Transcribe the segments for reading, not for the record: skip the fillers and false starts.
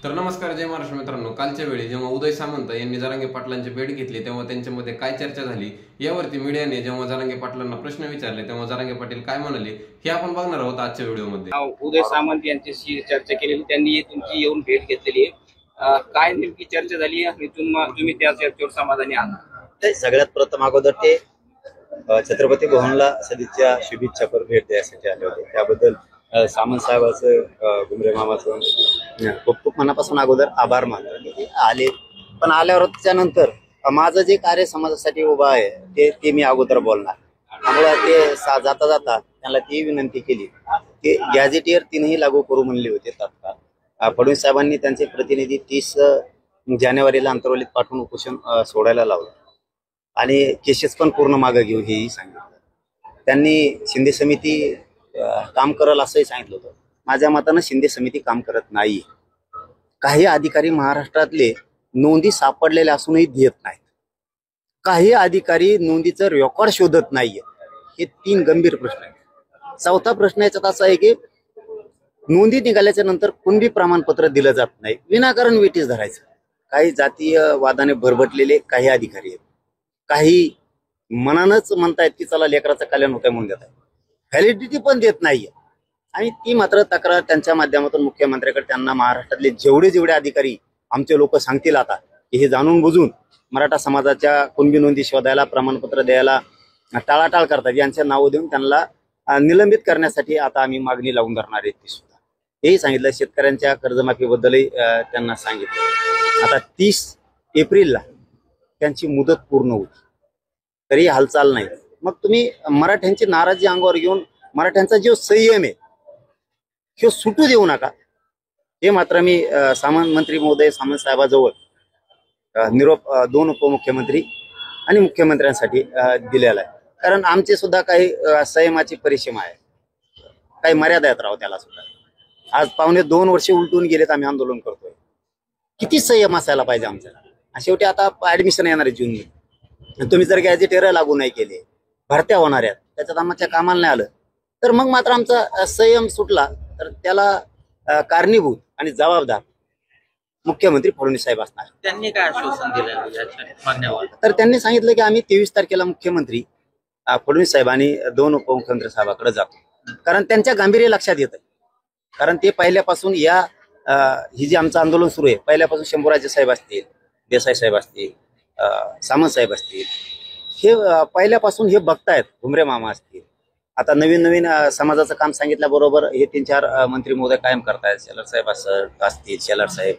तर नमस्कार, जय महाराष्ट्र मित्रांनो. कालच्या वेळी जेव्हा उदय सामंत यांनी जरांगे पाटलांची भेट घेतली तेव्हा त्यांच्यामध्ये काय चर्चा झाली यावरती मीडियाने जेव्हा जरांगे पाटलांना प्रश्न विचारले तेव्हा जरांगे पाटील काय म्हणाले हे आपण बघणार आहोत आजच्या व्हिडिओमध्ये. उदय सामंत यांच्याशी चर्चा केलेली, त्यांनी तुमची येऊन भेट घेतलेली काय नेमकी चर्चा झाली आणि तुम्ही त्या चर्चेवर समाधानी आहात? सगळ्यात प्रथम अगोदर ते छत्रपती भवनला सदिच्छा शुभेच्छा पर भेट द्यायसाठी आले होते. त्याबद्दल सामंत साहेबांचं गुमरे मामाचं खूप खूप मनापासून अगोदर आभार मानतो. आले, पण आल्यावर त्यानंतर माझं जे कार्य समाजासाठी उभं आहे ते मी अगोदर बोलणार. त्यामुळे ते जाता जाता त्यांना ती विनंती केली की गॅझेटियर 3ही लागू करू म्हणले होते तात्काळ. फडणवीस साहेबांनी त्यांचे प्रतिनिधी 30 जानेवारीला अंतर्वलीत पाठवून उपोषण सोडायला लावलं आणि केसेस पण पूर्ण मागे घेऊ हेही सांगितलं. त्यांनी शिंदे समिती काम करल असंही सांगितलं होतं. माझ्या मतानं शिंदे समिती काम करत नाही. काही अधिकारी महाराष्ट्रातले नोंदी सापडलेल्या असूनही देत नाहीत. काही अधिकारी नोंदीचं रेकॉर्ड शोधत नाहीये. हे 3 गंभीर प्रश्न आहेत. चौथा प्रश्न याच्यात असा आहे की नोंदी निघाल्याच्या नंतर कुणबी प्रमाणपत्र दिलं जात नाही, विनाकारण वेटीस धरायचं. काही जातीय वादाने भरभटलेले काही अधिकारी आहेत. काही मनानच म्हणतायत की चला लेकराचं कल्याण होतंय म्हणून देत आहे, व्हॅलिडिटी पण देत नाहीये. आणि ती मात्र तक्रार त्यांच्या माध्यमातून मुख्यमंत्र्याकडे त्यांना महाराष्ट्रातले जेवढे अधिकारी आमचे लोक सांगतील आता की हे जाणून बुजून मराठा समाजाच्या कुणबी नोंदी शोधायला, प्रमाणपत्र द्यायला टाळाटाळ करतात, यांचे नाव देऊन त्यांना निलंबित करण्यासाठी आता आम्ही मागणी लावून धरणार आहे. ती सुद्धा हेही सांगितलं. शेतकऱ्यांच्या कर्जमाफीबद्दलही त्यांना सांगितलं. आता 30 एप्रिलला त्यांची मुदत पूर्ण होती तरी हालचाल नाही. मग तुम्ही मराठ्यांची नाराजी अंगावर घेऊन मराठ्यांचा जो संयम आहे हे सुटू देऊ नका. हे मात्र मी मंत्री महोदय सामंत साहेबाजवळ निरोप 2 उपमुख्यमंत्री आणि मुख्यमंत्र्यांसाठी दिलेला आहे. कारण आमचे सुद्धा काही संयमाची परिसीमा आहे, काही मर्यादा आहेत राव त्याला सुद्धा. आज पावणे 2 वर्ष उलटून गेलेत आम्ही आंदोलन करतोय. किती संयम असायला पाहिजे आमच्याला. शेवटी आता ऍडमिशन येणार आहे जूनमध्ये. तुम्ही जर गॅझेटियर लागू नाही केले, भरत्या होणार आहेत, त्याच्यात आमच्या कामाला नाही आलं तर मग मात्र आमचा संयम सुटला तर त्याला कारणीभूत आणि जबाबदार मुख्यमंत्री फडणवीस साहेब असणार. त्यांनी काय आश्वासन दिलं? तर त्यांनी सांगितलं की आम्ही 23 तारखेला मुख्यमंत्री फडणवीस साहेब आणि 2 उपमुख्यमंत्री साहेबांकडे जातो. कारण त्यांच्या गांभीर्य लक्षात येतं. कारण ते पहिल्यापासून ही जी आमचं आंदोलन सुरू आहे पहिल्यापासून शंभूराजे साहेब असतील, देसाई साहेब असतील, सामंत साहेब असतील, हे पहिल्यापासून हे बघतायत. घुमरे मामा असतील, आता नवीन समाजाचं काम सांगितल्याबरोबर हे 3-4 मंत्री महोदय कायम करतायत. शेलार साहेब असतील, शेलार साहेब,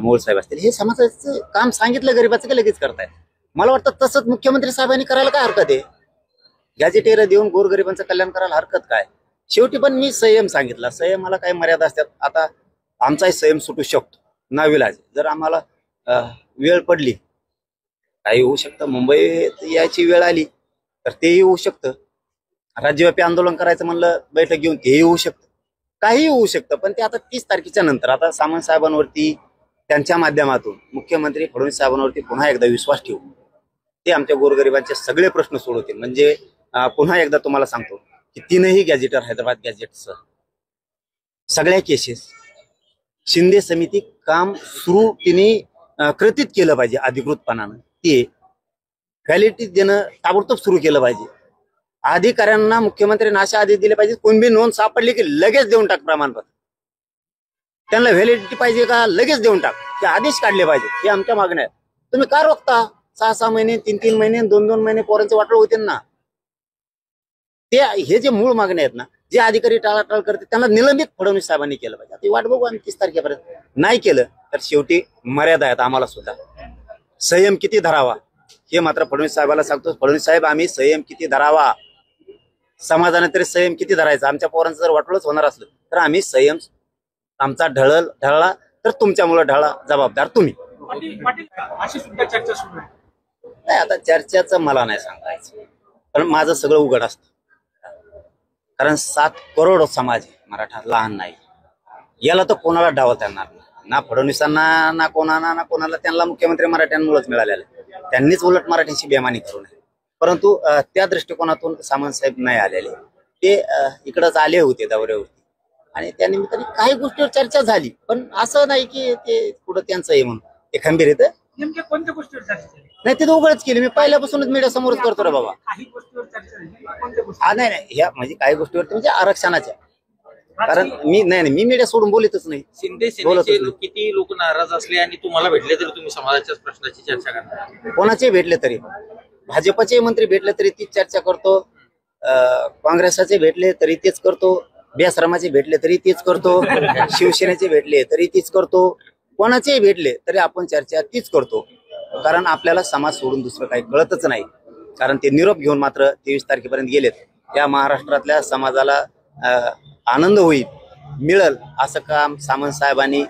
मोहोळ साहेब असतील, हे समाजाचं काम सांगितलं गरीबाचं की लगेच करतायत. मला वाटतं तसंच मुख्यमंत्री साहेबांनी करायला काय हरकत आहे? गॅझेटियर देऊन गोरगरिबांचं कल्याण करायला हरकत काय? शेवटी पण मी संयम सांगितला. संयमाला काही मर्यादा असतात. आता आमचाही संयम सुटू शकतो नाविलाज. जर आम्हाला वेळ पडली, काही होऊ शकतं, मुंबईत यायची वेळ आली तर तेही होऊ शकतं. राज्यव्यापी आंदोलन करायचं म्हणलं बैठक घेऊन तेही होऊ शकतं, काही होऊ शकतं. पण ते आता 30 तारखेच्या नंतर आता सामंत साहेबांवरती त्यांच्या माध्यमातून मुख्यमंत्री फडणवीस साहेबांवरती पुन्हा एकदा विश्वास ठेवू. ते आमच्या गोरगरिबांचे सगळे प्रश्न सोडवतील. म्हणजे पुन्हा एकदा तुम्हाला सांगतो की 3ही गॅझेटर हैदराबाद गॅझेटसह सगळ्या केसेस शिंदे समिती काम सुरू तिने कृतीत केलं पाहिजे अधिकृतपणानं. ते व्हॅलिडिटी देणं ताबडतोब सुरू केलं पाहिजे. अधिकाऱ्यांना मुख्यमंत्र्यांनी अशा आदेश दिले पाहिजे, कोणबी नोंद सापडली की लगेच देऊन टाक प्रमाणपत्र. त्यांना व्हॅलिडिटी पाहिजे का लगेच देऊन टाक, ते आदेश काढले पाहिजे. हे आमच्या मागण्या आहेत. तुम्ही का रोखता? 6-6 महिने, 3-3 महिने, 2-2 महिने पोरांचे वाटलं होते ना. ते हे जे मूळ मागण्या आहेत ना, जे अधिकारी टाळाटाळ करते त्यांना निलंबित फडणवीस साहेबांनी केलं पाहिजे. ती वाट बघू आम्ही 30 तारखेपर्यंत. नाही केलं तर शेवटी मर्यादा आहेत आम्हाला सुद्धा. संयम किती धरावा हे मात्र फडणवीस साहेबाला सांगतो. फडणवीस साहेब, आम्ही संयम किती धरावा, समाजाने तरी संयम किती धरायचा. आमच्या पोरांचं जर वाटलंच होणार असलं तर आम्ही संयम आमचा ढळला तर तुमच्यामुळे ढळला, जबाबदार तुम्ही. अशी सुद्धा चर्चा सुरू आहे. नाही, आता चर्चेचं मला नाही सांगायचं, पण माझं सगळं उघड असतं. कारण 7 करोड समाज आहे मराठा, लहान नाही. याला तर कोणाला डावता येणार ना फडणवीसांना, ना कोणाला. त्यांना मुख्यमंत्री मराठ्यांमुळेच मिळालेलं. त्यांनीच उलट मराठ्यांची बेमानी करू नये. परंतु त्या दृष्टिकोनातून सामंत साहेब नाही आलेले. ते इकडंच आले होते दौऱ्यावरती. आणि त्या निमित्ताने काही गोष्टीवर चर्चा झाली, पण असं नाही की ते पुढं त्यांचं आहे म्हणून ते खंबीर येतं. नेमक्या कोणत्या गोष्टीवर चर्चा झाली? नाही ते तर उघडच केली, मी पहिल्यापासूनच मीडिया समोरच करतो रे बाबा. काही गोष्टीवर चर्चा झाली, कोणत्या गोष्टी? नाही नाही, ह्या म्हणजे काही गोष्टीवरती म्हणजे आरक्षणाच्या, कारण मी मीडिया सोडून बोलतच नाही. शिंदे बोलतच सेनेचे नाही. किती लोक नाराज असले आणि तुम्हाला भेटले तरी तुम्ही समाजाच्याच प्रश्नाची चर्चा करणार? कोणाचे भेटले तरी, भाजपचे मंत्री भेटले तरी तीच चर्चा करतो, काँग्रेसचे भेटले तरी तेच करतो, बेआश्रमाचे भेटले तरी तेच करतो, शिवसेनेचे भेटले तरी तीच करतो, कोणाचेही भेटले तरी आपण चर्चा तीच करतो. कारण आपल्याला समाज सोडून दुसरं काही कळतच नाही. कारण ते निरोप घेऊन मात्र 23 तारखेपर्यंत गेलेत. या महाराष्ट्रातल्या समाजाला आनंद होईल, मिळेल असं काम सामंत साहेबांनी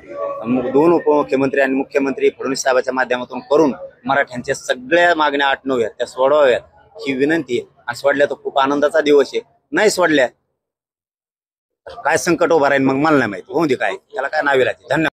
2 उपमुख्यमंत्री आणि मुख्यमंत्री फडणवीस साहेबांच्या माध्यमातून करून मराठ्यांच्या सगळ्या मागण्या आटोव्यात, त्या सोडवाव्यात ही विनंती आहे. आणि सोडल्या तर खूप आनंदाचा दिवस आहे, नाही सोडल्या काय संकट उभा राहील मग मला नाही माहिती, होऊन दे काय त्याला काय नावे लागते. धन्यवाद.